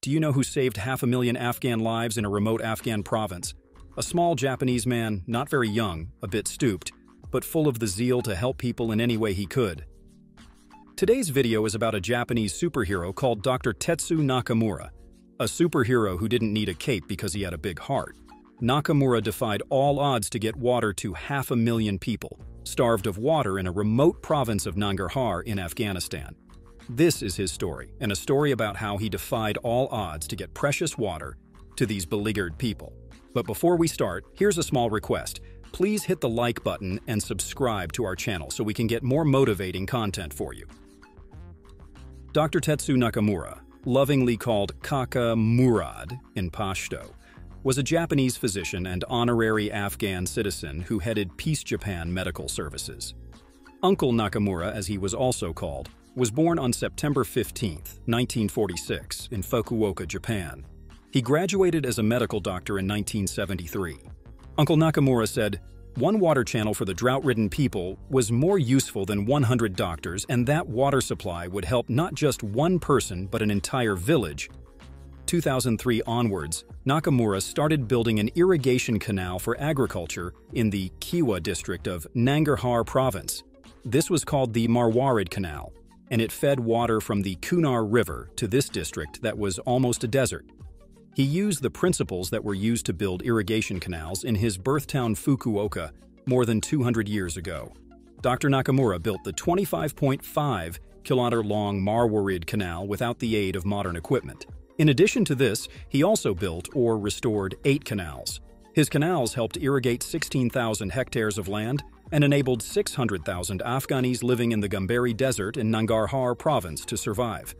Do you know who saved 500,000 Afghan lives in a remote Afghan province? A small Japanese man, not very young, a bit stooped, but full of the zeal to help people in any way he could. Today's video is about a Japanese superhero called Dr. Tetsu Nakamura, a superhero who didn't need a cape because he had a big heart. Nakamura defied all odds to get water to 500,000 people, starved of water in a remote province of Nangarhar in Afghanistan. This is his story, and a story about how he defied all odds to get precious water to these beleaguered people. But before we start, here's a small request. Please hit the like button and subscribe to our channel so we can get more motivating content for you. Dr. Tetsu Nakamura, lovingly called Kaka Murad in Pashto, was a Japanese physician and honorary Afghan citizen who headed Peace Japan Medical Services. Uncle Nakamura, as he was also called, was born on September 15, 1946, in Fukuoka, Japan. He graduated as a medical doctor in 1973. Uncle Nakamura said, "One water channel for the drought-ridden people was more useful than 100 doctors, and that water supply would help not just one person but an entire village." 2003 onwards, Nakamura started building an irrigation canal for agriculture in the Khiwa district of Nangarhar province. This was called the Marwarid Canal, and it fed water from the Kunar River to this district that was almost a desert. He used the principles that were used to build irrigation canals in his birthtown Fukuoka more than 200 years ago. Dr. Nakamura built the 25.5-kilometer-long Marwarid Canal without the aid of modern equipment. In addition to this, he also built or restored 8 canals. His canals helped irrigate 16,000 hectares of land and enabled 600,000 Afghans living in the Gambari Desert in Nangarhar province to survive.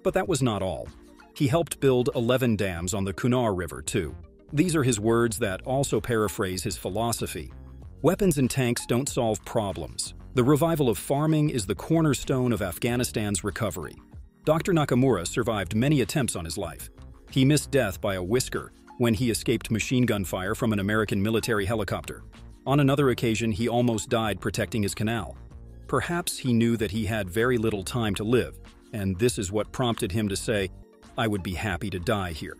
But that was not all. He helped build 11 dams on the Kunar River, too. These are his words that also paraphrase his philosophy. Weapons and tanks don't solve problems. The revival of farming is the cornerstone of Afghanistan's recovery. Dr. Nakamura survived many attempts on his life. He missed death by a whisker when he escaped machine gun fire from an American military helicopter. On another occasion, he almost died protecting his canal. Perhaps he knew that he had very little time to live, and this is what prompted him to say, "I would be happy to die here."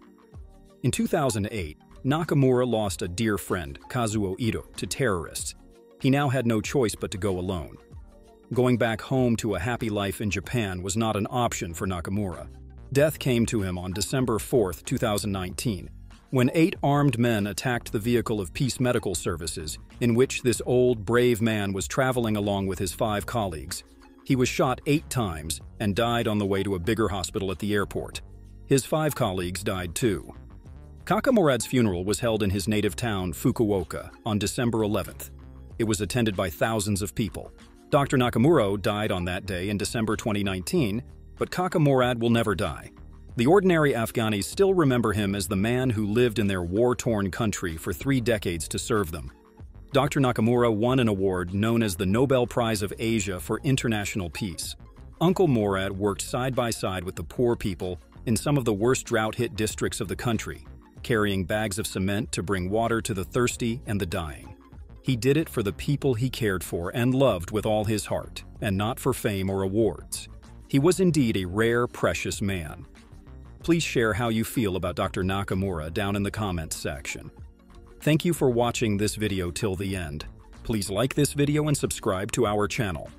In 2008, Nakamura lost a dear friend, Kazuo Ito, to terrorists. He now had no choice but to go alone. Going back home to a happy life in Japan was not an option for Nakamura. Death came to him on December 4, 2019, when 8 armed men attacked the vehicle of Peace Medical Services, in which this old, brave man was traveling along with his 5 colleagues. He was shot 8 times and died on the way to a bigger hospital at the airport. His 5 colleagues died too. Kaka Murad's funeral was held in his native town, Fukuoka, on December 11th. It was attended by thousands of people. Dr. Nakamura died on that day in December 2019, but Kaka Murad will never die. The ordinary Afghans still remember him as the man who lived in their war-torn country for 3 decades to serve them. Dr. Nakamura won an award known as the Nobel Prize of Asia for International Peace. Uncle Murad worked side by side with the poor people in some of the worst drought-hit districts of the country, carrying bags of cement to bring water to the thirsty and the dying. He did it for the people he cared for and loved with all his heart, and not for fame or awards. He was indeed a rare, precious man. Please share how you feel about Dr. Nakamura down in the comments section. Thank you for watching this video till the end. Please like this video and subscribe to our channel.